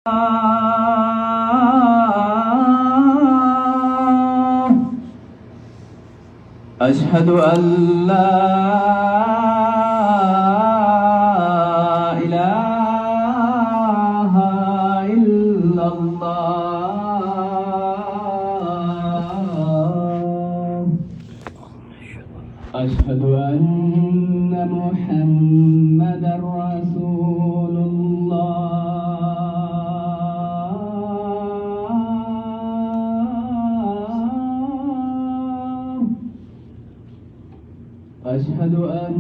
أشهد أن لا إله إلا الله. أشهد أن محمدًا رسول الله. أشهد أن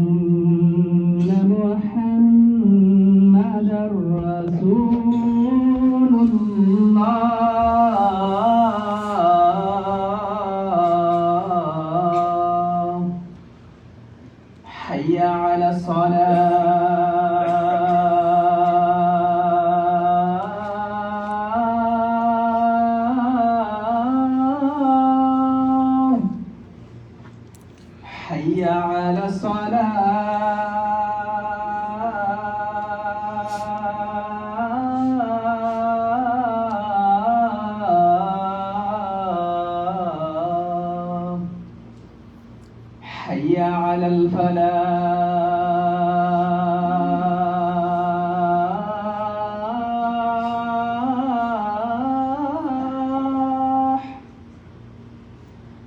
محمدًا رسول الله. حي على الصلاة. حي على الصلاة. حي على الفلاح.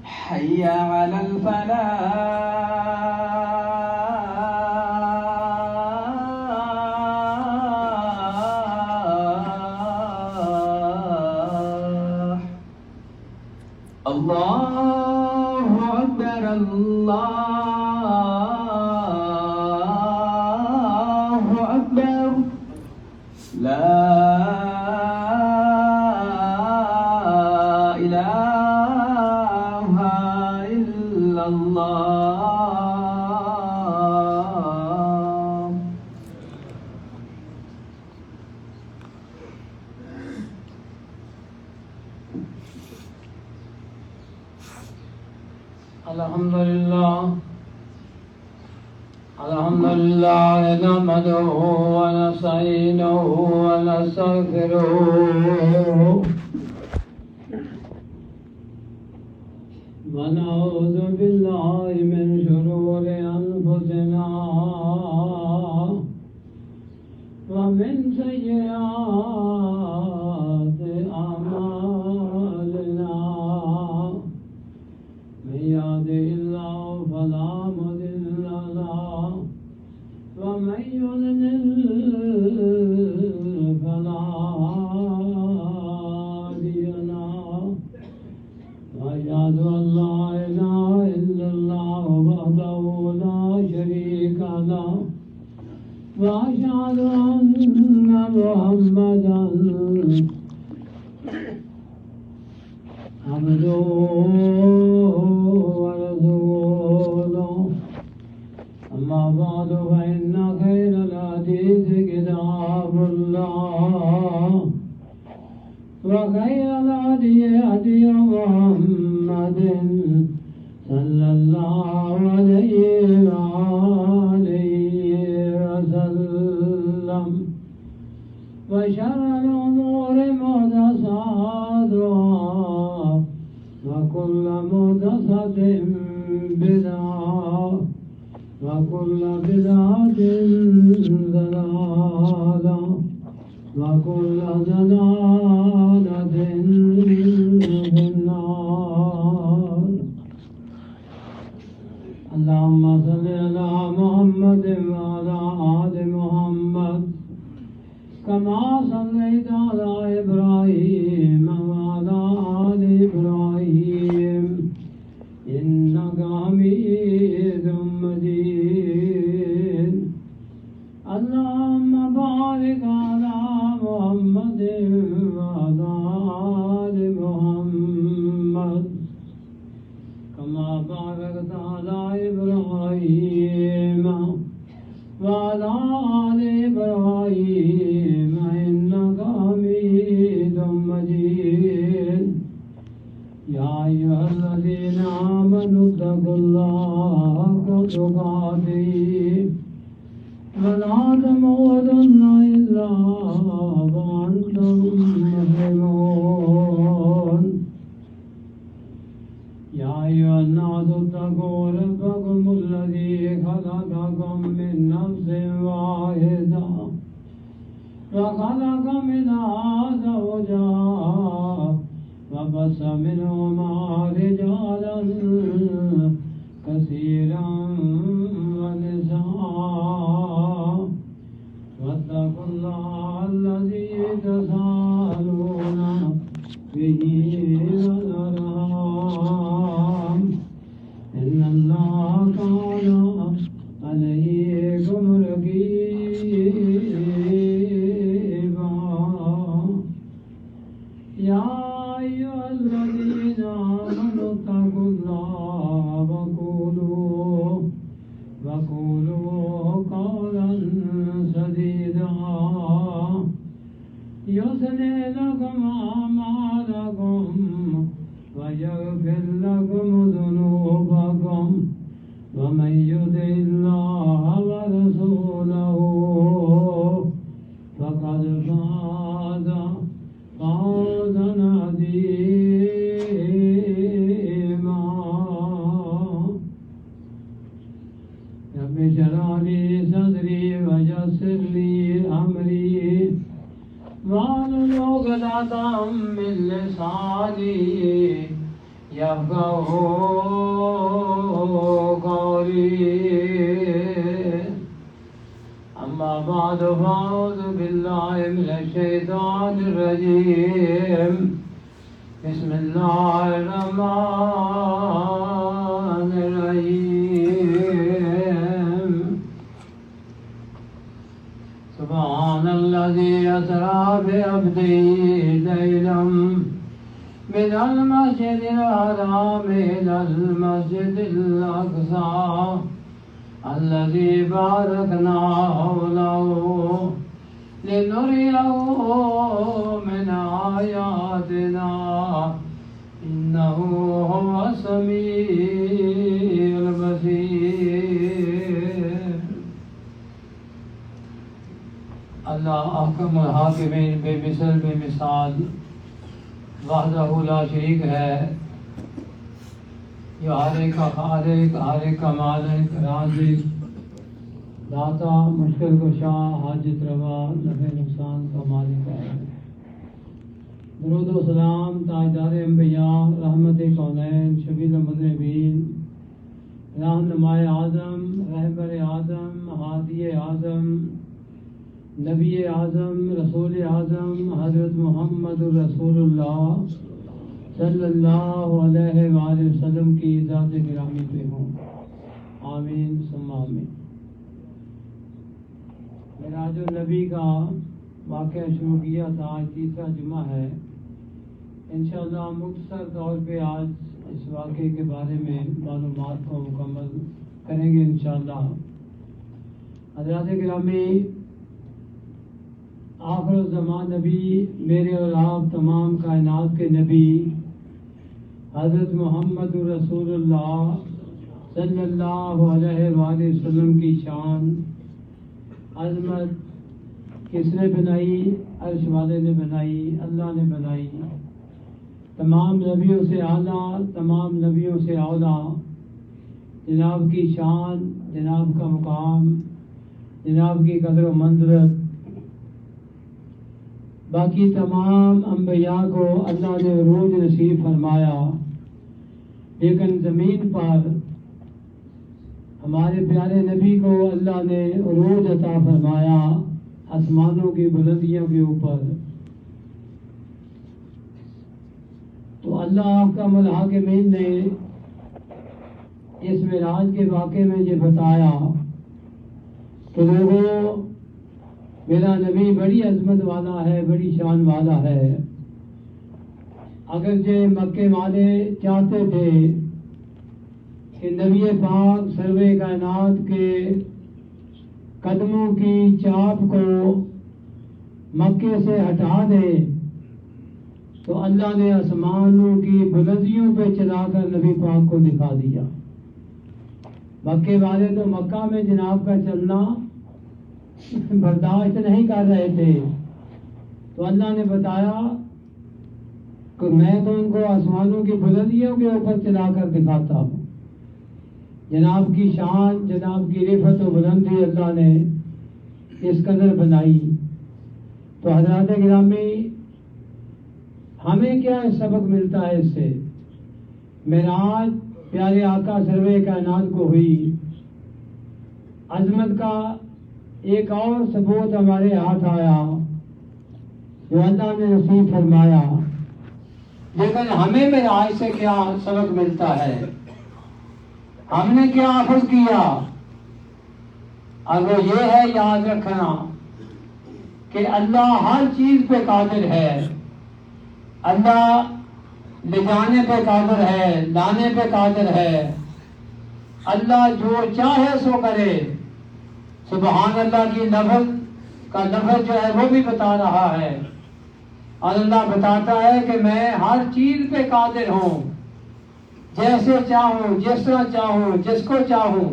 حي على الفلاح. الله أكبر الله أكبر. لا إله إلا الله. الحمد لله نحمده ونستعينه ونستغفره ونعوذ بالله من شرور أنفسنا ومن سيئات أعمالنا. من يهده الله فلا مضل له ومن يضلل فلا هادي له. وأشهد أن لا إله إلا الله وحده لا شريك له وأشهد أن محمدًا عبده ورسوله. أما بعد فإن خير الحديث كتاب الله وخير الهدي هدي محمد صلى الله عليه وآله وسلم. وشر الأمور محدثاتها وكل محدثة بدعة وكل بدعة ضلالة وكل ضلالة في النار. اللهم صل على محمد وعلى آل محمد كما صليت على إبراهيم وعلى آل إبراهيم إنك حميد مجيد. اللهم بارك على محمد وعلى آل محمد كما باركت على إبراهيم وعلى آل إبراهيم إنك حميد مجيد. يا أيها الذين آمنوا اتقوا الله حق تقاته ولا تموتن إلا وأنتم منها زوجها وبث منهما رجالا كثيرا ونساء واتقوا الله الذي تساءلون به والأرحام إن الله كان عليكم رقيبا يا أيها الذين آمنوا اتقوا الله وقولوا قولا سديدا يصلح لكم أعمالكم ويغفر لكم ذنوبكم ومن يطع الله ورسوله فقد فاز فوزا عظيما رب اشرح لي صدري ويسر لي أمري واحلل عقدة من لساني يفقهوا قولي أما بعد فأعوذ بالله من الشيطان الرجيم بسم الله الرحمن الرحيم سبحان الذي أسرى بعبده ليلا من المسجد الحرام إلى المسجد الأقصى الذي باركنا حوله لنريه من آياتنا إنه هو السميع البصير اللہ احکم الحاکمین بے مثل بے مثال وحدہ لا شریک ہے، جو ہر ایک کا خالق، ہر ایک کا مالک، رازق، داتا، مشکل کشا، حاجت روا، نفع نقصان کا مالک ہے۔ درود و سلام تاجدار انبیاء، رحمت کونین، شفیع المذنبین، رہنمائے اعظم، رہبر اعظم، ہادی اعظم، نبی اعظم، رسول اعظم، حضرت محمد رسول اللہ صلی اللہ علیہ وآلہ وسلم کی ذات گرامی پہ ہوں، آمین ثم آمین۔ معراج النبی کا واقعہ شروع کیا تھا، آج تیسرا جمعہ ہے۔ انشاءاللہ مختصر طور پہ آج اس واقعے کے بارے میں معلومات کو مکمل کریں گے انشاءاللہ۔ حضرات گرامی، آخر الزمان نبی، میرے اور آپ تمام کائنات کے نبی حضرت محمد رسول اللہ صلی اللہ علیہ وآلہ وسلم کی شان، عظمت کس نے بنائی؟ عرش والے نے بنائی، اللہ نے بنائی۔ تمام نبیوں سے اعلیٰ، تمام نبیوں سے اولیٰ جناب کی شان، جناب کا مقام، جناب کی قدر و منزلت باقی تمام انبیاء کو اللہ نے عروج نصیب فرمایا، لیکن زمین پر ہمارے پیارے نبی کو اللہ نے عروج عطا فرمایا آسمانوں کی بلندیوں کے اوپر۔ تو اللہ احکم الحاکمین نے اس معراج کے واقعے میں یہ بتایا کہ لوگوں، میرا نبی بڑی عظمت والا ہے، بڑی شان والا ہے۔ اگرچہ مکے والے چاہتے تھے کہ نبی پاک سرور کائنات کے قدموں کی چاپ کو مکے سے ہٹا دے، تو اللہ نے آسمانوں کی بلندیوں پہ چلا کر نبی پاک کو دکھا دیا۔ مکے والے تو مکہ میں جناب کا چلنا برداشت نہیں کر رہے تھے، تو اللہ نے بتایا کہ میں تو ان کو آسمانوں کی بلندیوں کے اوپر چلا کر دکھاتا ہوں۔ جناب کی شان، جناب کی رفعت و بلندی اللہ نے اس قدر بنائی تو حضرات گرامی ہمیں کیا سبق ملتا ہے اس سے؟ معراج پیارے آقا سرور کائنات کو ہوئی، عظمت کا ایک اور ثبوت ہمارے ہاتھ آیا جو اللہ نے نصیب فرمایا۔ لیکن ہمیں معراج سے کیا سبق ملتا ہے؟ ہم نے کیا اخذ کیا؟ اور وہ یہ ہے یاد رکھنا کہ اللہ ہر چیز پہ قادر ہے، اللہ لے جانے پہ قادر ہے، لانے پہ قادر ہے، اللہ جو چاہے سو کرے۔ سبحان اللہ کی لفظ کا لفظ جو ہے وہ بھی بتا رہا ہے، اور اللہ بتاتا ہے کہ میں ہر چیز پہ قادر ہوں، جیسے چاہوں، جس طرح چاہوں، جس کو چاہوں،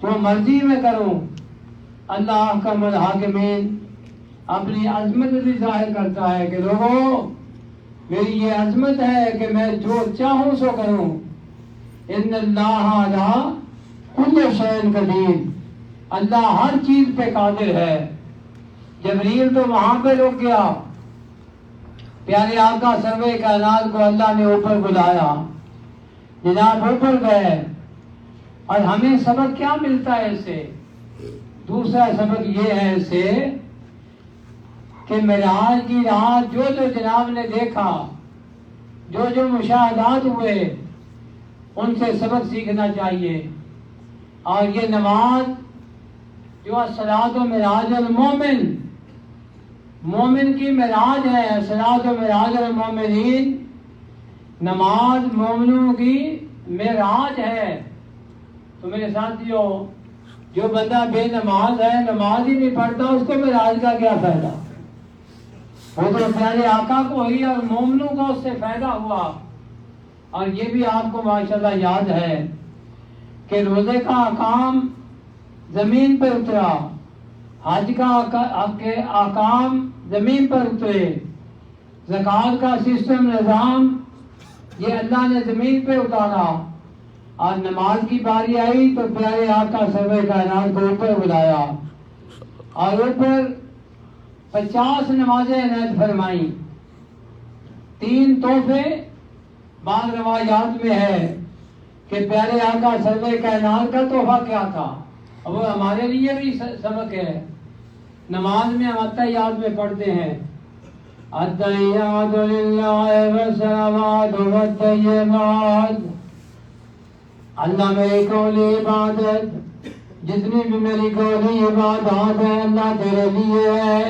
جو مرضی میں کروں۔ اللہ احکم الحاکمین اپنی عظمت بھی ظاہر کرتا ہے کہ لوگوں میری یہ عظمت ہے کہ میں جو چاہوں سو کروں۔ ان اللہ علی کل شیء قدیر، اللہ ہر چیز پہ قادر ہے۔ جبریل تو وہاں پہ رک گیا، پیارے آقا سرور کائنات کو اللہ نے اوپر بلایا، جناب اوپر گئے۔ اور ہمیں سبق کیا ملتا ہے اس سے؟ دوسرا سبق یہ ہے اس سے کہ معراج کی رات جو جو جناب نے دیکھا، جو جو مشاہدات ہوئے، ان سے سبق سیکھنا چاہیے۔ اور یہ نماز جو الصلاۃ و معراج المومن، مومن کی معراج ہے، الصلاۃ و معراج المومنین، نماز مومنوں کی معراج ہے۔ تو میرے ساتھیو، جو بندہ بے نماز ہے، نماز ہی نہیں پڑھتا، اس کو معراج کا کیا فائدہ؟ وہ تو پیارے آقا کو ہوئی اور مومنوں کو اس سے فائدہ ہوا۔ اور یہ بھی آپ کو ماشاءاللہ یاد ہے کہ روزے کا احکام زمین پر اترا، حج کا احکام زمین پر اترے، زکوٰۃ کا سسٹم نظام یہ اللہ نے زمین پہ اتارا۔ اور نماز کی باری آئی تو پیارے آقا سرور کائنات کو اوپر بلایا، اور اوپر 50 نمازیں عنایت فرمائیں۔ 3 تحفے بعض روایات میں ہے کہ پیارے آقا سرور کائنات کا تحفہ کیا تھا، اور وہ ہمارے لیے بھی سبق ہے۔ نماز میں ہم التحیات میں پڑھتے ہیں التحیات للہ والصلوات والطیبات۔ اللہ میری قولی عبادت، جتنی بھی میری قولی عبادات ہیں اللہ تیرے لیے ہے،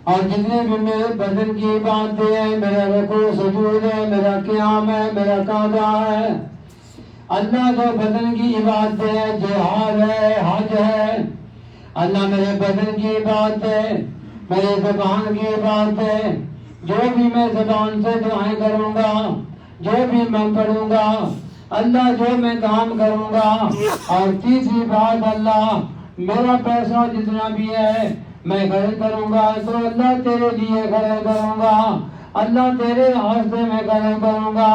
اور جتنے بھی میرے بدن کی عبادتیں ہیں، میرا رکوع سجود ہے، میرا قیام ہے، میرا قعدہ ہے، اللہ جو بدن کی عبادتیں ہیں، جہاد ہے، حج ہے، اللہ میرے بدن کی عبادت ہے، میرے زبان کی عبادت ہے، جو بھی میں زبان سے دعائیں کروں گا، جو بھی میں پڑھوں گا، اللہ جو میں کام کروں گا۔ اور تیسری بات، اللہ میرا پیسہ جتنا بھی ہے میں خرچ کروں گا تو اللہ تیرے لیے خرچ کروں گا، اللہ تیرے واسطے میں خرچ کروں گا،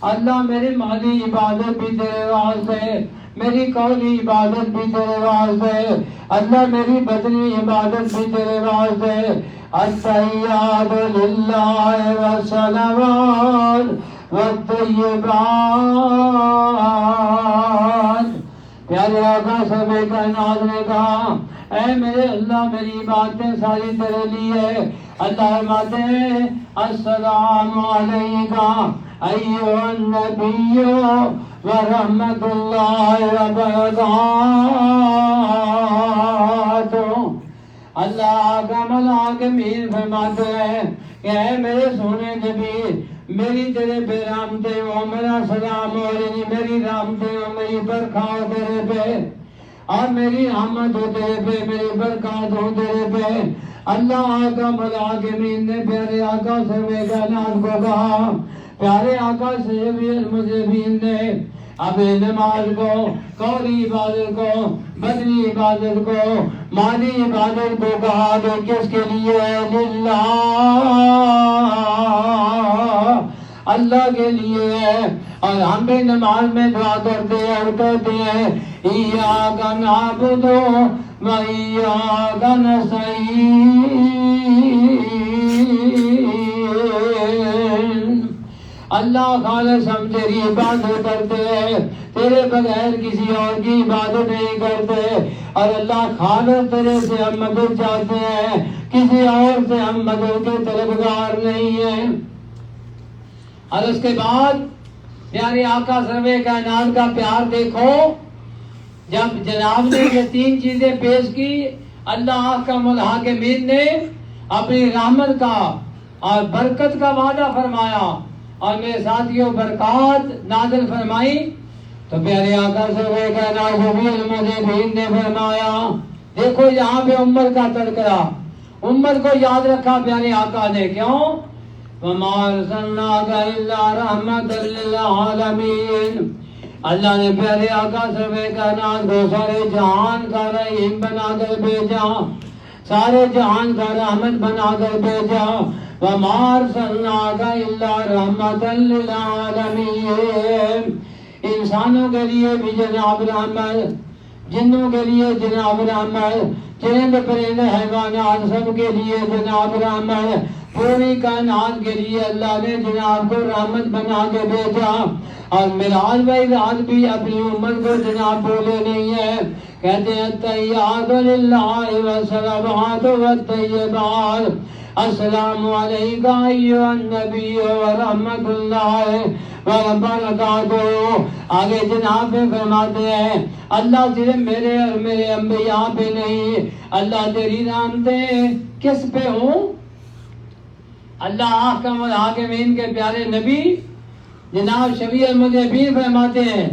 اللہ میری مالی عبادت بھی تیرے واسطے، میری قولی عبادت بھی تیرے واسطے، اللہ میری بدنی عبادت بھی تیرے واسطے۔ التحیات للہ والصلوات والطیبات۔ پیارے آقا سرور کائنات نے کہا اے میرے اللہ میری عبادتیں ساری تیرے لیے۔ اللہ فرماتے ہیں السلام علیکہ ایھا النبی ورحمۃ اللہ وبرکاتہ۔ اللہ کا ملائکین فرماتے ہیں کہ اے میرے سونے نبی، میری تیرے پہ رحمتیں ہو، میرا سلام ہو، یعنی میری رحمتیں ہو، میری برکات ہو تیرے پہ، اور میری رحمت ہو تیرے پہ، میری برکات ہو تیرے پہ۔ اللہ آقا ملائکین نے پیارے آقا سرور کائنات کو کہا، پیارے آقا المذہبین نے اپنی نماز کو، قولی عبادت کو، بدنی عبادت کو، مالی عبادت کو کہا کہ کس کے لیے؟ للہ، اللہ کے لیے ہے۔ اور ہم بھی نماز میں دعا کرتے ہیں اور کہتے ہیں ایاک نعبد و ایاک نستعین۔ اللہ خالص ہم تیری عبادت کرتے ہیں، تیرے بغیر کسی اور کی عبادت نہیں کرتے، اور اللہ خالص تیرے سے ہم مدد چاہتے ہیں، کسی اور سے ہم مدد کے طلبگار نہیں ہیں۔ اور اس کے بعد پیارے آقا سرور کائنات کا پیار دیکھو، جب جناب نے یہ تین چیزیں پیش کی، اللہ احکم الحاکمین نے اپنی رحمت کا اور برکت کا وعدہ فرمایا اور میرے ساتھیوں برکات نازل فرمائی، تو پیارے آقا سرور کائنات شفیع المذنبین نے فرمایا، دیکھو یہاں پہ امت کا تذکرہ، امت کو یاد رکھا پیارے آقا نے، کیوں؟ وَمَا أَرْسَلْنَاكَ إِلَّا رَحْمَةً لِّلْعَالَمِينَ۔ اللہ نے پیارے آقا سرور کائنات کو سارے جہان کا رحیم بنا کر بھیجا، سارے جہان کا رحمت بنا کر بھیجا۔ وَمَا أَرْسَلْنَاكَ إِلَّا رَحْمَةً لِّلْعَالَمِينَ۔ انسانوں کے لیے بھی جناب رحمت، جنوں کے لیے جناب رحمت، چرند پرند حیوانات سب کے لیے جناب رحمت، پوری کائنات کے لیے اللہ نے جناب کو رحمت بنا کے بھیجا۔ اور معراج بھائی رات بھی اپنی امت کو جناب بولے نہیں ہے، کہتے ہیں التحیات للہ والصلوات والطیبات، السلام علیکہ ایھا النبی ورحمۃ اللہ وبرکاتہ۔ آگے جناب فرماتے ہیں اللہ صرف میرے اور میرے انبیاء پہ نہیں، اللہ تیری رحمتیں کس پہ ہوں؟ اللہ احکم الحاکمین کے پیارے نبی جناب شفیع المذنبین فرماتے ہیں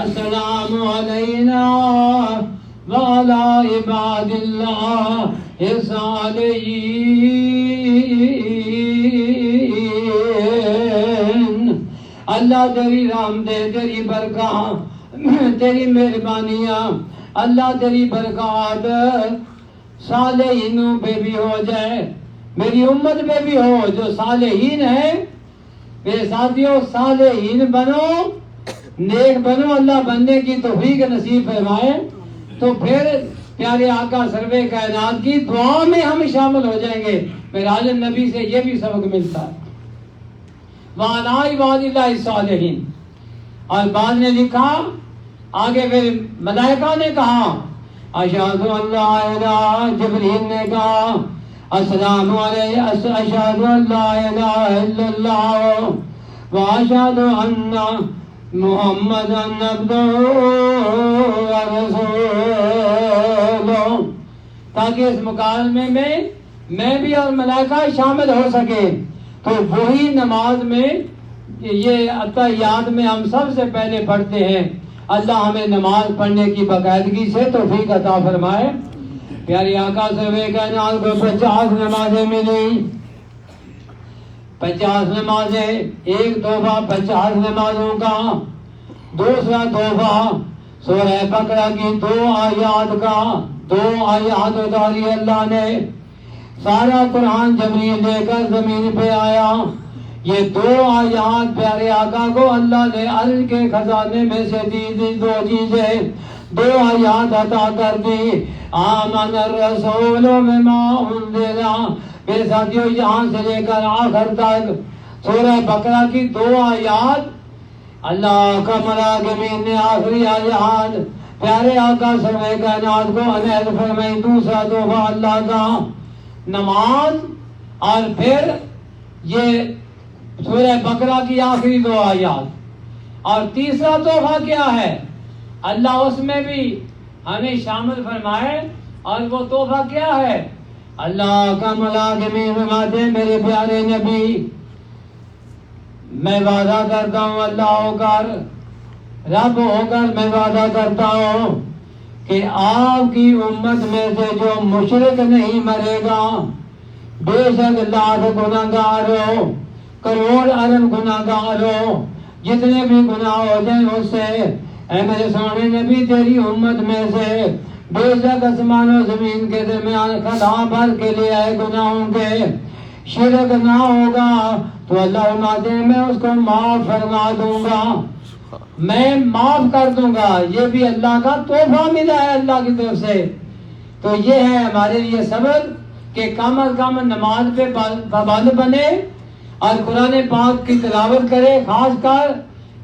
السلام علینا وعلی عباد اللہ الصالحین۔ اللہ تیری رحمتیں، تیری برکات، تیری مہربانیاں، اللہ تیری برکات صالحینوں پہ بھی ہو جائے، میری امت پہ بھی ہو جو صالحین ہیں۔ میرے ساتھیوں صالحین بنو، نیک بنو، اللہ بننے کی توفیق نصیب فرمائے، تو پھر پیارے آقا سرور کائنات کی دعا میں ہم شامل ہو جائیں گے۔ معراج النبی سے یہ بھی سبق ملتا ہے وَعَلَىٰ عِبَادِ اللَّهِ الصَّالِحِينَ۔ اور بعد نے لکھا آگے پھر ملائکہ نے کہا اشہد ان لا الہ، جبریل نے کہا السلام علیہ، اشہد ان لا الہ الا اللہ واشہد ان محمدا عبدہ ورسولہ، تاکہ اس مکالمے میں میں بھی اور ملائکہ شامل ہو سکے۔ تو وہی نماز میں یہ اتحیات میں ہم سب سے پہلے پڑھتے ہیں۔ اللہ ہمیں نماز پڑھنے کی باقاعدگی سے توفیق عطا فرمائے۔ پیاری آقا سرور کائنات کو 50 نمازیں ملی، 50 نمازیں، ایک تحفہ 50 نمازوں کا، دوسرا تحفہ سورہ بقرہ کی 2 آیات کا، 2 آیات اتاری اللہ نے۔ سارا قرآن جبریل لے کر زمین پہ آیا، یہ 2 آیات پیارے آقا کو اللہ نے عرش کے خزانے میں سے دی 2 چیزیں، 2 آیات عطا کر دی۔ آمن الرسول بما انزل، میرے ساتھیوں یہاں سے لے کر آخر تک سورہ بقرہ کی 2 آیات، اللہ کا مراقبین نے آخری آیات پیارے آقا سرور کائنات کو عنایت فرمائی۔ دوسرا تحفہ اللہ کا نماز، اور پھر یہ سورہ بقرہ کی آخری 2 آیات، اور تیسرا تحفہ کیا ہے؟ اللہ اس میں بھی ہمیں شامل فرمائے، اور وہ تحفہ کیا ہے؟ اللہ کا ملاقمی فرماتے ہیں میرے پیارے نبی، میں وعدہ کرتا ہوں اللہ ہو کر، رب ہو کر میں وعدہ کرتا ہوں کہ آپ کی امت میں سے جو مشرک نہیں مرے گا، بے شک لاکھ گناہگار ہو، کروڑ ارب گناہگار ہو، جتنے بھی گناہ ہو جائیں اس سے، اے میرے سونے نبی تیری امت میں سے بے شک آسمان و زمین کے درمیان خلا بھر کے لے آئے گناہوں کے، شرک نہ ہوگا تو اللہ فرماتے ہیں میں اس کو معاف فرما دوں گا۔ میں معاف کر دوں گا. یہ بھی اللہ کا تحفہ ملا ہے اللہ کی طرف سے. تو یہ ہے ہمارے لیے صبر کہ کم از کم نماز پہ پابند بنے اور قرآن پاک کی تلاوت کرے. خاص کر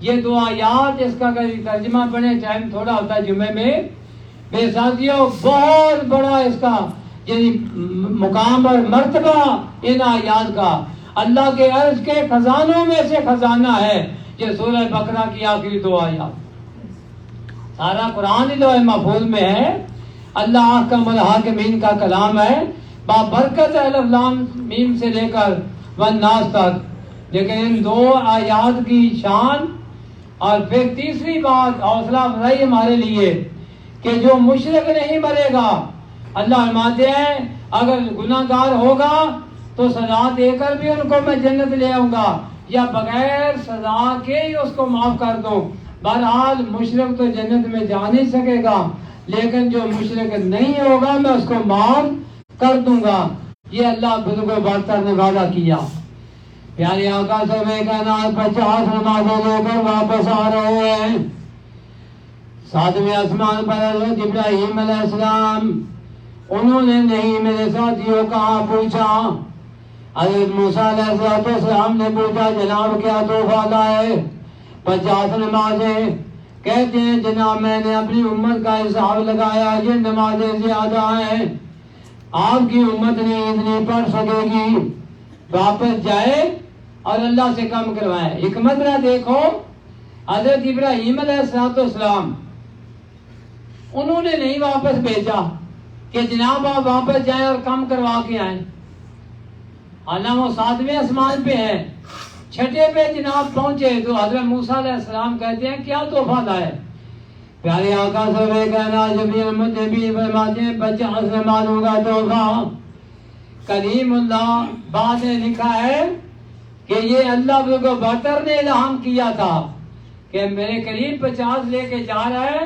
یہ دو آیات اس کا ترجمہ پڑھیں چاہے تھوڑا ہوتا ہے جمعے میں. میرے ساتھیوں بہت بڑا اس کا یعنی مقام اور مرتبہ ان آیات کا. اللہ کے عرش کے خزانوں میں سے خزانہ ہے یہ سورہ بقرہ کی آخری دو آیات. سارا قرآن ہی لوح محفوظ میں ہے. اللہ احکم الحاکمین کا کلام ہے. بابرکت الف لام میم سے لے کر والناس تک. لیکن ان دو آیات کی شان اور پھر تیسری بات حوصلہ افزائی ہمارے لیے کہ جو مشرک نہیں مرے گا. اللہ فرماتے ہیں اگر گناہ گار ہوگا تو سزا دے کر بھی ان کو میں جنت لے آؤں گا یا بغیر سزا کے ہی اس کو معاف کر دوں. بہرحال مشرک تو جنت میں جا نہیں سکے گا لیکن جو مشرک نہیں ہوگا میں اس کو معاف کر دوں گا. یہ اللہ بزرگ و برتر نے وعدہ کیا. پیارے آقا صلی اللہ 50 نمازیں لے کر واپس آ رہے ہیں. 7ویں آسمان پر حضرت ابراہیم علیہ السلام انہوں نے نہیں میرے ساتھیوں کہاں پوچھا. حضرت موسیٰ علیہ السلام نے پوچھا جناب کیا تحفہ لائے؟ 50 نمازیں. کہتے ہیں جناب میں نے اپنی امت کا حساب لگایا یہ نمازیں زیادہ ہیں. آپ کی امت نہیں اتنی پڑھ سکے گی. واپس جائے اور اللہ سے کم کروائے. حکمت نہ دیکھو حضرت ابراہیم علیہ السلام انہوں نے نہیں واپس بھیجا کہ جناب آپ واپس جائیں اور کم کروا کے آئیں. حالانکہ وہ 7ویں آسمان پہ ہے. 6ٹھے پہ جناب پہنچے تو حضرت موسیٰ علیہ السلام کہتے ہیں کیا تحفہ لائے؟ پیارے آقا صلی کہنا جبھی امت نبی فرماتے ہیں 50 نمازوں کا تحفہ. کریم اللہ بعد نے لکھا ہے کہ یہ اللہ کو برتر نے اعلان کیا تھا کہ میرے قریب 50 لے کے جا رہا ہے.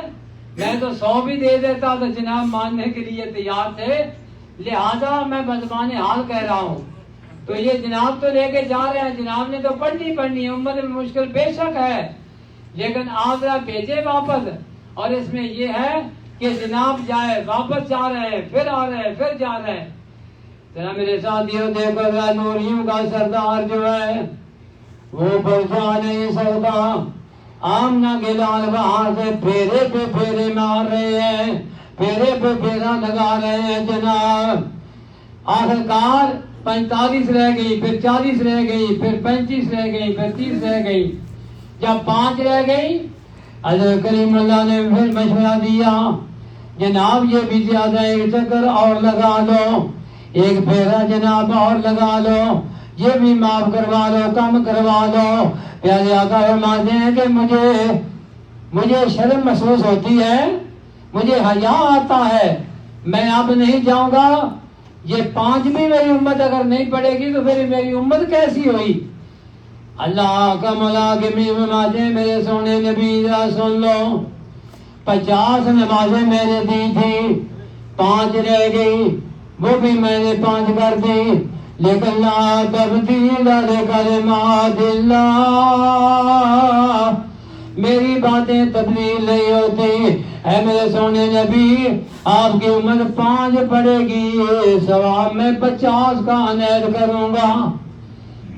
میں تو 100 بھی دے دیتا تو جناب ماننے کے لیے تیار تھے لہذا میں بزبان حال کہہ رہا ہوں. تو یہ جناب تو لے کے جا رہے ہیں جناب نے تو پڑھنی ہے. امت میں مشکل بے شک ہے لیکن آپ ذرا بھیجے واپس. اور اس میں یہ ہے کہ جناب جائے واپس جا رہے ہیں پھر آ رہے ہیں پھر جا رہے ہیں. ذرا میرے ساتھیوں دیکھو نوریوں کا سردار جو ہے وہ پہنچا نہیں سکتا. آمنہ کے لال وہاں سے پھیرے پہ پھیرے مار رہے ہیں پھیرے پہ پھیرا لگا رہے ہیں جناب. آخرکار 45 رہ گئی پھر 40 رہ گئی پھر 35 رہ گئی پھر 30 رہ گئی. جب 5 رہ گئی حضرت کریم اللہ نے پھر مشورہ دیا جناب یہ بھی زیادہ ایک چکر اور لگا لو ایک پھیرا جناب اور لگا لو یہ بھی معاف کروا لو کم کروا لو. پیارے آقا فرماتے ہیں کہ مجھے شرم محسوس ہوتی ہے مجھے حیا آتا ہے میں اب نہیں جاؤں گا. یہ 5 بھی میری امت اگر نہیں پڑے گی تو پھر میری امت کیسی ہوئی. اللہ کا ملاقمی فرماتے ہیں میرے سونے نبی سن لو 50 نمازیں میں نے دی تھی 5 رہ گئی وہ بھی میں نے 5 کر دی. لیکن لا تبدیل لکلمات اللہ میری باتیں تبدیل نہیں ہوتی. اے میرے سونے نبی آپ کی عمر 5 پڑے گی ثواب میں 50 کا عنایت کروں گا.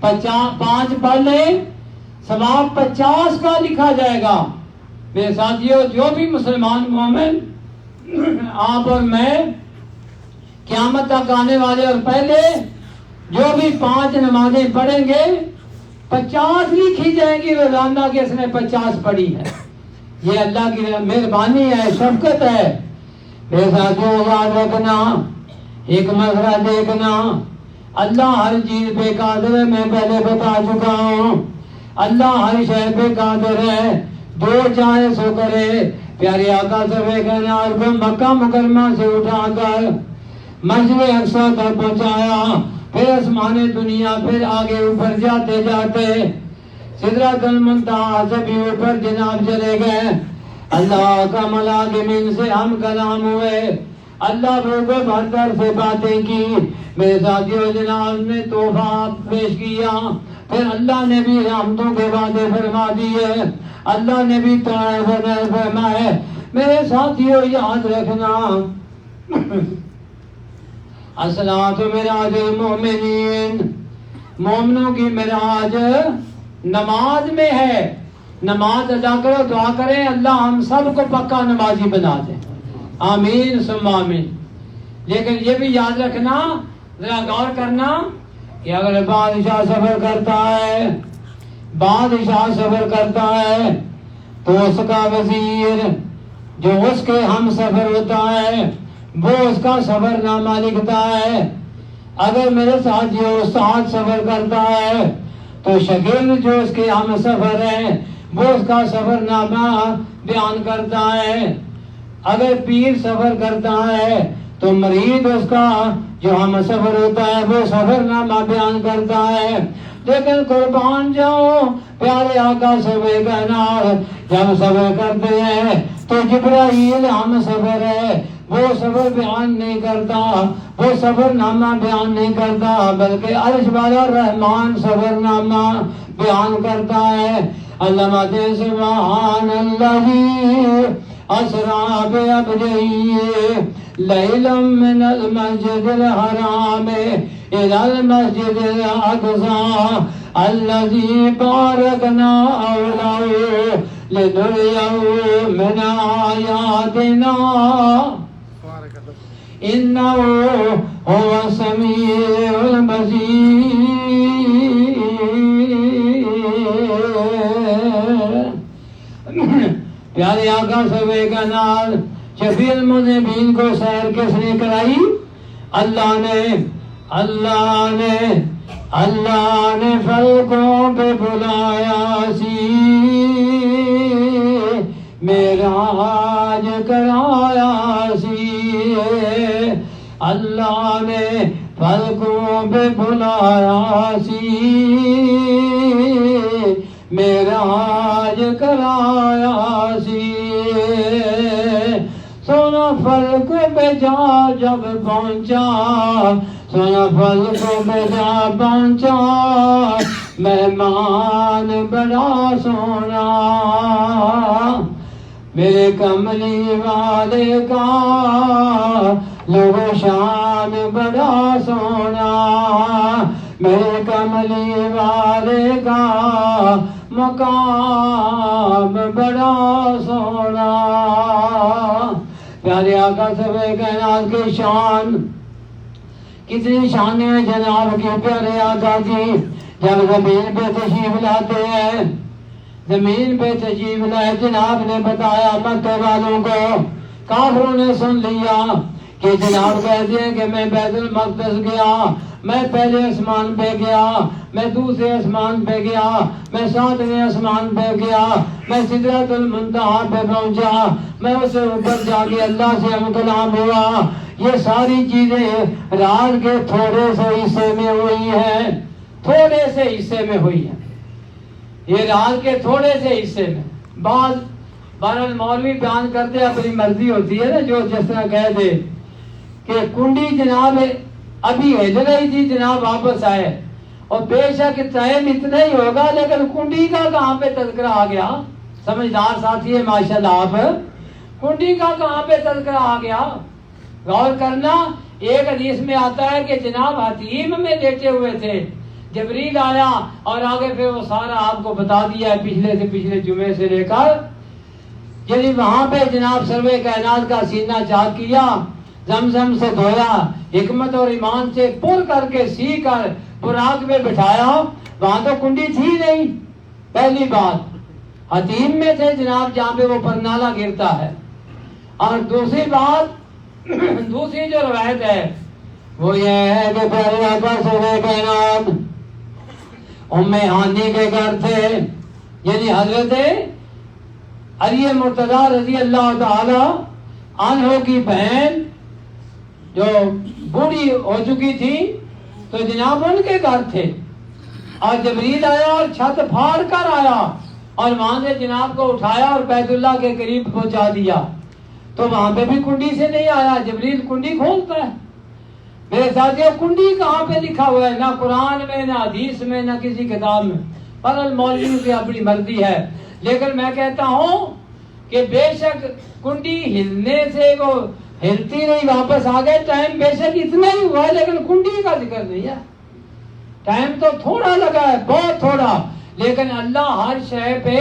5 پڑھ لیں ثواب 50 کا لکھا جائے گا. میرے ساتھیوں جو بھی مسلمان مومن آپ اور میں قیامت تک آنے والے اور پہلے جو بھی 5 نمازیں پڑھیں گے 50 لکھی جائیں گی روزانہ کہ اس نے 50 پڑھی ہے. یہ اللہ کی مہربانی ہے شفقت ہے. میرے ساتھیوں یاد رکھنا ایک مسئلہ دیکھنا اللہ ہر چیز پہ قادر ہے. میں پہلے بتا چکا ہوں اللہ ہر شے پہ قادر ہے جو چاہے سو کرے. پیارے آقا سے کہنا کو مکہ مکرمہ سے اٹھا کر مسجد اقصی تک پہنچایا پھر آسمان دنیا پھر آگے اوپر جاتے جاتے سدرۃ المنتہا سے بھی اوپر جناب چلے گئے. اللہ کا ملاقمین سے ہم کلام ہوئے اللہ روح برتر سے باتیں کی. میرے ساتھیوں جناب نے تحفہ پیش کیا پھر اللہ نے بھی رحمتوں کے وعدے فرما دیے. اللہ نے بھی فرمایا میرے ساتھیوں یاد رکھنا الصلاۃ معراج المومنین، مومنوں کی معراج نماز میں ہے. نماز ادا کرو، دعا کریں اللہ ہم سب کو پکا نمازی بنا دے، آمین ثم آمین. لیکن یہ بھی یاد رکھنا، ذرا غور کرنا کہ اگر بادشاہ سفر کرتا ہے، بادشاہ سفر کرتا ہے تو اس کا وزیر جو اس کے ہم سفر ہوتا ہے وہ اس کا سفر نامہ لکھتا ہے. اگر میرے ساتھ جو استاد سفر کرتا ہے تو شاگرد جو اس کے ہم سفر ہے وہ اس کا سفر نامہ بیان کرتا ہے. اگر پیر سفر کرتا ہے تو مرید اس کا جو ہم سفر ہوتا ہے وہ سفر نامہ بیان کرتا ہے. لیکن قربان جاؤ پیارے آقا سفر کائنات جب سفر کرتے ہیں تو جبرائیل ہم سفر ہے، وہ سفر بیان نہیں کرتا، وہ سفر نامہ بیان نہیں کرتا، بلکہ عرش والا رحمان سفر نامہ بیان کرتا ہے. علامہ سبحان اللہ اسرا بعبده لیلا من المسجد الحرام الى المسجد الاقصى الذي باركنا حوله لنريه من آياتنا إنه هو السميع البصير. پیارے آقا سبے کا نال شفیع المذنبین کو سیر کس نے کرائی؟ اللہ نے. اللہ نے اللہ نے فلکوں پہ بلایا سی، معراج کرایا سی. اللہ نے فلکوں پہ بلایا سی، معراج کرایا سی. سونا فلک پہ جا جب پہنچا، سونا فلک پہ جا پہنچا، مہمان بڑا سونا. میرے کملی والے کا لوگ شان بڑا سونا، میرے کملی والے کا مقام بڑا سونا. پیارے آقا سبے کائنات کی شان کتنی شان ہے جناب کی پیارے آقا کی. جب زمین پہ تشریف لاتے ہیں، زمین پہ تشریف لائے، جناب نے بتایا مکہ والوں کو، کافروں نے سن لیا کہ جناب کہتے ہیں کہ میں بیت المقدس گیا، میں پہلے آسمان پہ گیا، میں دوسرے آسمان پہ گیا، میں ساتویں آسمان پہ گیا، میں سدرۃ المنتہا پہ پہنچا، میں اس سے اوپر جا کے اللہ سے ہم کلام ہوا. یہ ساری چیزیں رات کے تھوڑے سے حصے میں ہوئی ہیں، تھوڑے سے حصے میں ہوئی ہیں. یہ رات کے تھوڑے سے حصے میں بعض بہرحال مولوی بیان کرتے اپنی مرضی ہوتی ہے نا، جو جس طرح کہہ دے کہ کنڈی جناب ابھی ہل رہی تھی، جناب واپس آئے، اور بے شک ٹائم اتنا ہی ہوگا لیکن کنڈی کا کہاں پہ تذکرہ آ گیا؟ سمجھدار ساتھی ہے ماشاءاللہ آپ، کنڈی کا کہاں پہ تذکرہ آ گیا؟ غور کرنا. ایک حدیث میں آتا ہے کہ جناب حتیم میں لیٹے ہوئے تھے، جبریل آیا اور آگے پھر وہ سارا آپ کو بتا دیا ہے پچھلے سے پچھلے جمعے سے لے کر. یعنی وہاں پہ جناب سروے کائنات کا سینہ چاک کیا، زمزم سے دھویا، حکمت اور ایمان سے پر کر کے سی کر براق میں بٹھایا. وہاں تو کنڈی تھی نہیں، پہلی بات حتیم میں تھے جناب جہاں پہ وہ پرنالہ گرتا ہے. اور دوسری بات، دوسری جو روایت ہے وہ یہ ہے کہ پیارے آقا سروے کائنات ام ہانی کے گھر تھے، یعنی حضرت علی مرتضیٰ رضی اللہ تعالی عنہ کی بہن جو بوڑھی ہو چکی تھی تو جناب ان کے گھر تھے، اور جبریل آیا اور چھت پھاڑ کر آیا اور وہاں سے جناب کو اٹھایا اور بیت اللہ کے قریب پہنچا دیا. تو وہاں پہ بھی کنڈی سے نہیں آیا، جبریل کنڈی کھولتا ہے. میرے ساتھیوں کنڈی کہاں پہ لکھا ہوا ہے؟ نہ قرآن میں، نہ حدیث میں، نہ کسی کتاب میں. پر مولوی کی اپنی مرضی ہے، لیکن میں کہتا ہوں کہ بے شک کنڈی ہلنے سے وہ ہلتی نہیں واپس آ گئے، ٹائم بے شک اتنا ہی ہوا ہے لیکن کنڈی کا ذکر نہیں ہے. ٹائم تو تھوڑا لگا ہے، بہت تھوڑا، لیکن اللہ ہر شے پہ،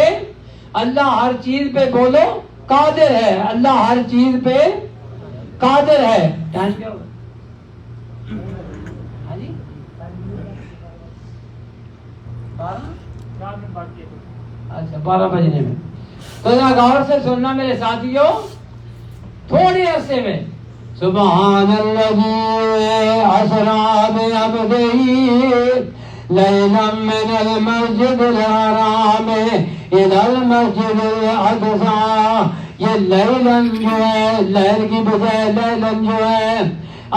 اللہ ہر چیز پہ بولو قادر ہے، اللہ ہر چیز پہ قادر ہے. ٹائم کیا ہوا؟ اچھا 12 بجنے میں. تو ذرا غور سے سننا میرے ساتھیوں، تھوڑے عرصے میں سبحان الذی اسریٰ بعبدہ لیلا من المسجد الحرام الی المسجد الاقصیٰ. یہ لیلن جو ہے، لیل کی بجائے لیلن جو ہے،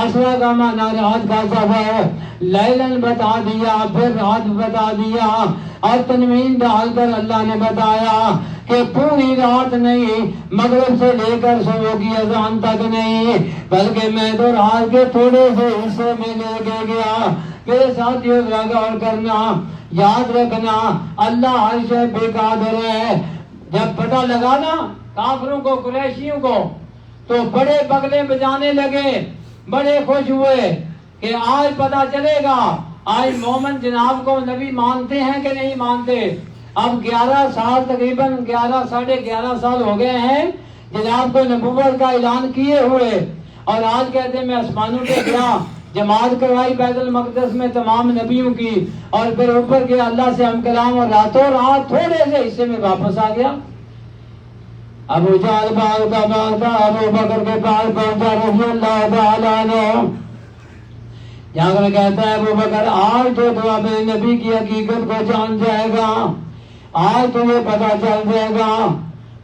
اسرا کا معنی رات کا سفر، لیلن بتا دیا، پھر رات بتا دیا، اور تنوین ڈال کر اللہ نے بتایا کہ پوری رات نہیں، مغرب سے لے کر صبح کی اذان تک نہیں، بلکہ میں تو رات کے تھوڑے سے حصے میں لے کے گیا. میرے ساتھیوں ذرا غور کرنا، یاد رکھنا، اللہ ہر شے پہ قادر ہے. جب پتہ لگا نا کافروں کو، قریشیوں کو، تو بڑے بگلے بجانے لگے، بڑے خوش ہوئے کہ آج پتہ چلے گا آج مومن جناب کو نبی مانتے ہیں کہ نہیں مانتے. اب 11 سال تقریباً 11 ساڑھے 11 سال ہو گئے ہیں جناب کو نبوت کا اعلان کیے ہوئے، اور آج کہتے ہیں میں آسمانوں پہ گیا، جماعت کروائی بیت المقدس میں تمام نبیوں کی، اور پھر اوپر گیا اللہ سے ہم کلام، اور راتوں رات تھوڑے سے حصے میں واپس آ گیا. ابو جہل بھاگتا بھاگتا ابو بکر کے پاس پہنچا رضی اللہ تعالیٰ عنہ. جہاں کر کہتا ہے ابو بکر آج تو اپنے نبی کی حقیقت کو جان جائے گا، آج تمہیں پتہ چل جائے گا.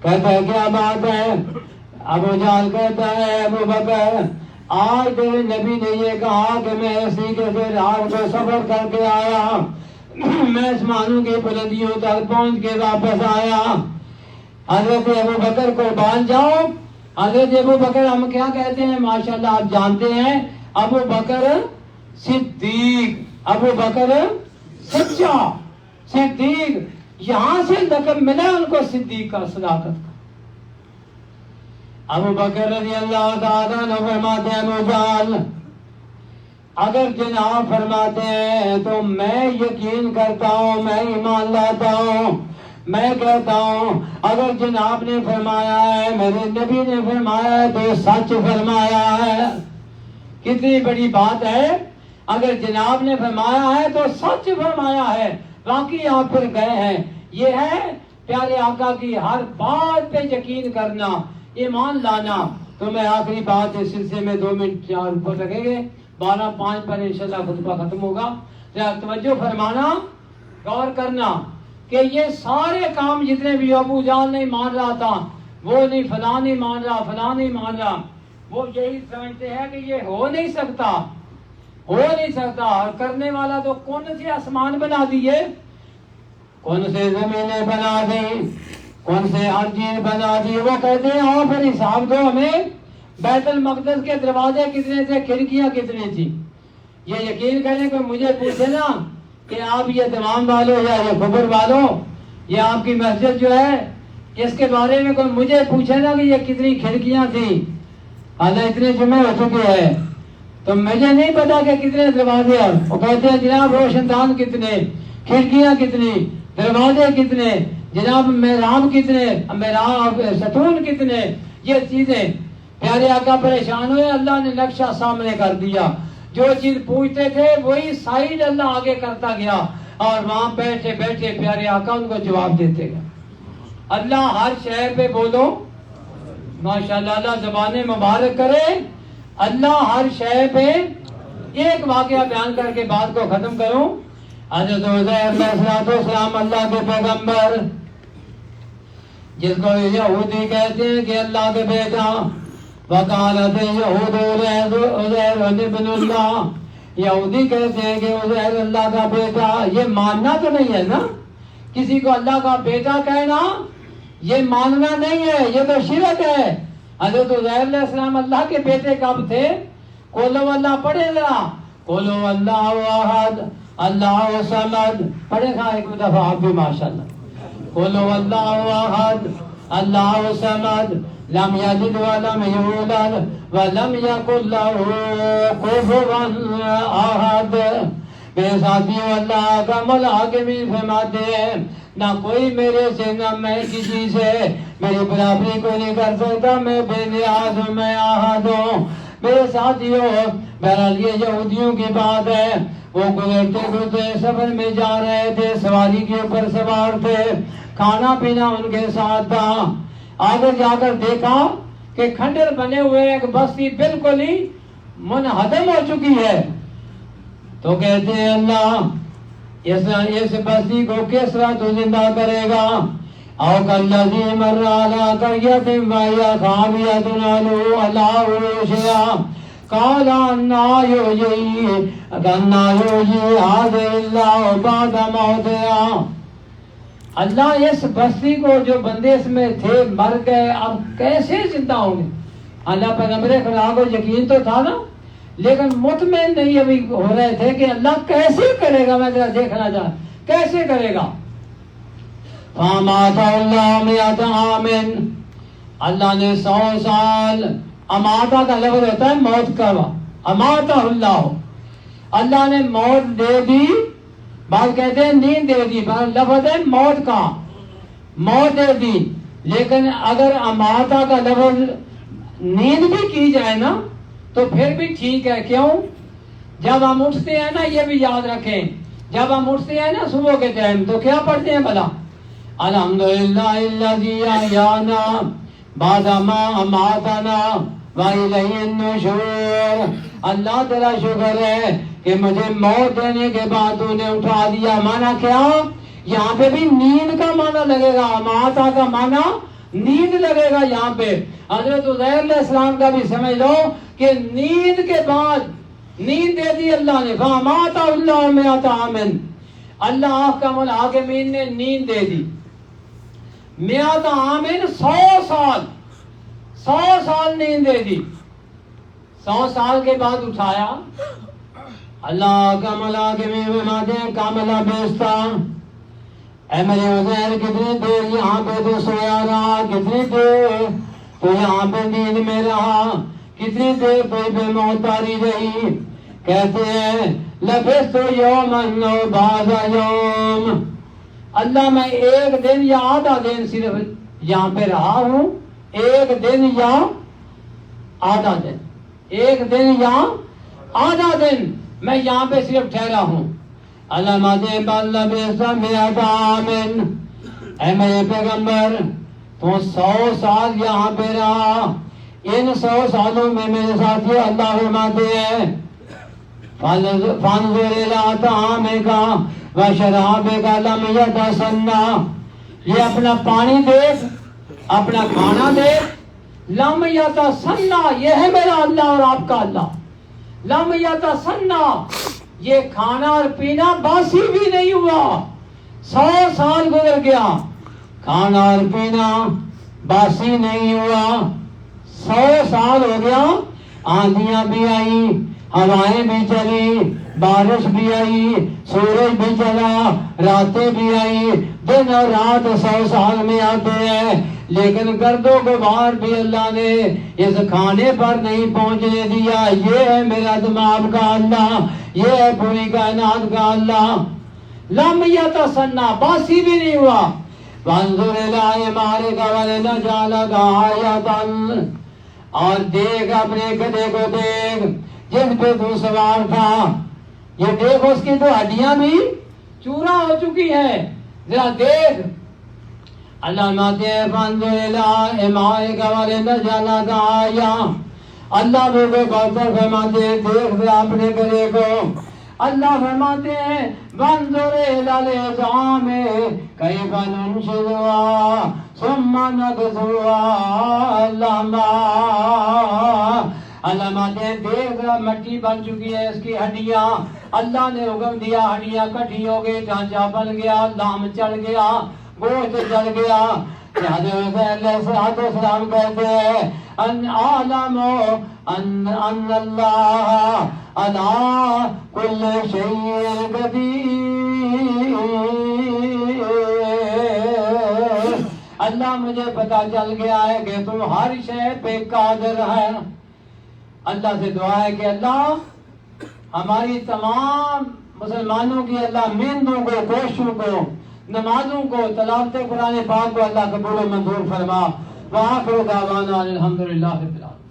کہتا ہے کیا بات ہے؟ ابو جہل کہتا ہے ابو بکر آج تیرے نبی نے یہ کہا کہ میں اسی کے سے رات کو سفر کر کے آیا، میں آسمانوں کی بلندیوں تک پہنچ کے واپس آیا. حضرت ابو بکر قربان جاؤ. حضرت ابو بکر ہم کیا کہتے ہیں ماشاءاللہ آپ جانتے ہیں، ابو بکر صدیق، ابو بکر سچا صدیق، یہاں سے لقب ملا ان کو صدیق کا، صداقت کا. ابو بکر رضی اللہ تعالیٰ عنہ فرماتے ہیں ابو جہل اگر جناب فرماتے ہیں تو میں یقین کرتا ہوں، میں ایمان لاتا ہوں، میں کہتا ہوں اگر جناب نے فرمایا ہے، میرے نبی نے فرمایا ہے تو سچ فرمایا ہے. کتنی بڑی بات ہے، اگر جناب نے فرمایا ہے تو سچ فرمایا ہے، باقی آپ پھر گئے ہیں. یہ ہے پیارے آقا کی ہر بات پہ یقین کرنا، ایمان لانا. تو میں آخری بات اس سلسلے میں 2 منٹ 4 اوپر لگیں گے، 12:05 پر انشاءاللہ خطبہ ختم ہوگا. توجہ فرمانا، غور کرنا کہ یہ سارے کام جتنے بھی ابو جہل نہیں مان رہا تھا، وہ نہیں فلاں نہیں مان رہا، فلاں نہیں مان رہا، وہ یہی سمجھتے ہیں کہ یہ ہو نہیں سکتا، ہو نہیں سکتا. اور کرنے والا تو کون سے آسمان بنا دیے، کون سے زمینیں بنا دی، کون سے ہر چیز بنا دی. وہ کہتے ہیں آؤ پھر حساب دو ہمیں، بیت المقدس کے دروازے کتنے تھے، کھڑکیاں کتنی تھی. یہ یقین کریں کہ مجھے پوچھے نا کہ آپ یہ تمام والو یا یہ خبر والو، یہ آپ کی مسجد جو ہے اس کے بارے میں کوئی مجھے پوچھے نا کہ یہ کتنی کھڑکیاں تھیں، حالانکہ اتنے جمعے ہو چکے ہیں تو مجھے نہیں پتا کہ کتنے دروازے. وہ کہتے ہیں جناب روشن دان کتنے، کھڑکیاں کتنی، دروازے کتنے، جناب محراب کتنے، محراب ستون کتنے. یہ چیزیں پیارے آقا پریشان ہوئے، اللہ نے نقشہ سامنے کر دیا. جو چیز پوچھتے تھے وہی سائڈ اللہ آگے کرتا گیا، اور وہاں بیٹھے بیٹھے پیارے آقا ان کو جواب دیتے گئے. اللہ ہر شے پہ بولو ماشاءاللہ، اللہ زبانیں مبارک کرے. اللہ ہر شے پہ. ایک واقعہ بیان کر کے بات کو ختم کروں. حضرت عزیر علیہ السلام اللہ کے پیغمبر، جس کو یہودی کہتے ہیں کہ اللہ کے بیٹا، وقالت یہود عزیر ابن اللہ، یہودی کہتے ہیں کہ عزیر اللہ کا بیٹا. یہ ماننا تو نہیں ہے نا، کسی کو اللہ کا بیٹا کہنا یہ ماننا نہیں ہے، یہ تو شرک ہے. حضرت عزیر علیہ السلام اللہ کے بیٹے کب تھے؟ قولو اللہ پڑھے ذرا، قولو اللہ احد اللہ صمد، پڑھے گا ایک دفعہ آپ بھی ماشاءاللہ. قل هو اللہ احد اللہ صمد لم یلد ولم یولد ولم یکن له کفوا احد. میرے ساتھیوں، اللہ کا ملاقمین فرماتے ہیں نہ کوئی میرے سے نہ میں کسی سے میری برابری کو نہیں کر سکتا، میں بے نیاز ہوں، میں احد ہوں. میرے ساتھیوں، بہرحال یہ یہودیوں کی بات ہے. وہ گزرتے گزرتے سفر میں جا رہے تھے، سواری کے اوپر سوار تھے، کھانا پینا ان کے ساتھ تھا. آگے جا کر دیکھا کہ کھنڈر بنے ہوئے ایک بستی بالکل ہی منہدم ہو چکی ہے. تو کہتے ہیں اللہ اس بستی کو کس طرح تو زندہ کرے گا؟ او کالذی مر علی قریۃ وہی خاویۃ علی عروشہا قال انا یحیی ہذہ اللہ بعد موتہا. اللہ اس بستی کو جو بندے اس میں تھے مر گئے، اب کیسے زندہ ہوں گے؟ اللہ پیغمبر خدا کو یقین تو تھا نا، لیکن مطمئن نہیں ابھی ہو رہے تھے کہ اللہ کیسے کرے گا. میں ذرا دیکھنا چاہتا کیسے کرے گا. فاماتہ اللہ مئۃ عام، اللہ نے 100 سال. اماتہ کا لفظ ہوتا ہے موت کا. اماتہ اللہ، اللہ نے موت دے دی. بعض کہتے ہیں نیند دے دی، لفظ ہے موت کا، موت دے دی. لیکن اگر اماتہ کا لفظ نیند بھی کی جائے نا تو پھر بھی ٹھیک ہے. کیوں؟ جب ہم اٹھتے ہیں نا، یہ بھی یاد رکھیں، جب ہم اٹھتے ہیں نا صبح کے ٹائم تو کیا پڑھتے ہیں بھلا؟ الحمدللہ الذی احیانا بعد ما اماتنا وإلیہ النشور. اللہ تیرا شکر ہے کہ مجھے موت دینے کے بعد تو نے اٹھا دیا. مانا کیا؟ یہاں پہ بھی نیند کا معنی لگے گا، اماتہ کا معنی نیند لگے گا. یہاں پہ حضرت عزیر علیہ السلام کا بھی سمجھ لو کہ نیند کے بعد نیند دے دی اللہ نے. فاماتہ اللہ مئۃ عام، اللہ احکم الحاکمین نے نیند دے دی. مئۃ عام 100 سال، 100 سال نیند دے دی. 100 سال کے بعد اٹھایا. اللہ کا ملاقمین فرماتے ہیں کاملہ بیستا، اے میرے عزیر کتنی دیر یہاں پہ تو سویا رہا، کتنی دیر تو یہاں پہ نیند میں رہا، کتنی دیر تو بے موت تاری رہی. کہتے ہیں لبثت یوما او بعض یوم، اللہ میں ایک دن یا آدھا دن صرف یہاں پہ رہا ہوں. ایک دن یا آدھا دن، ایک دن یا آدھا دن میں یہاں پہ صرف ٹھہرا ہوں. علامات بل بیسا مئۃ عام، اے میرے پیغمبر تو 100 سال یہاں پہ رہا. ان 100 سالوں میں میرے ساتھی اللہ فرماتے ہیں فانظر الی طعامک وشرابک لم یتسنہ، یہ اپنا پانی دیکھ، اپنا کھانا دیکھ. لم یتسنہ، یہ ہے میرا اللہ اور آپ کا اللہ. لم یتسنہ، یہ کھانا اور پینا باسی بھی نہیں ہوا. 100 سال گزر گیا، کھانا اور پینا باسی نہیں ہوا. 100 سال ہو گیا، آندھیاں بھی آئی، ہوائیں بھی چلی، بارش بھی آئی، سورج بھی چلا، راتیں بھی آئی. دن اور رات 100 سال میں آتے ہیں، لیکن گرد و غبار بھی اللہ نے اس کھانے پر نہیں پہنچنے دیا. یہ ہے میرا دماغ کا اللہ، یہ ہے پوری کائنات کا اللہ. لم یتسنہ، باسی بھی نہیں ہوا. وانظر الی حمارک ولنجعلک آیۃ، اور دیکھ اپنے گدھے کو دیکھ جس پہ تو سوار تھا. یہ دیکھ اس کی تو ہڈیاں بھی چورا ہو چکی ہے، ذرا دیکھ. اللہ ماتے فانظر الی حمارک ولنجعلک آیۃ، اللہ کو کوثر فرماتے ہیں دیکھ ذرا اپنے گدھے کو. اللہ فرماتے ہیں وانظر الی العظام کیف ننشزها ثم نکسوها لحما. اللہ ماتے ہیں دیکھ ذرا مٹی بن چکی ہے اس کی ہڈیاں. اللہ نے حکم دیا، ہڈیاں کٹھی ہو گئی، ڈھانچہ بن گیا، لام چڑھ گیا، گوشت چڑھ گیا. کہ حضرت علیہ السلام کہتے ہیں ان عالم ان اللہ علی کل شیء قدیر، اللہ مجھے پتا چل گیا ہے کہ تم ہر شے پہ قادر ہے۔ اللہ سے دعا ہے کہ اللہ ہماری تمام مسلمانوں کی اللہ محنتوں کو، کوششوں کو، نمازوں کو، تلاوت قرآن پاک کو اللہ قبول و منظور فرما۔ وآخر دعوانا الحمدللہ رب العالمین۔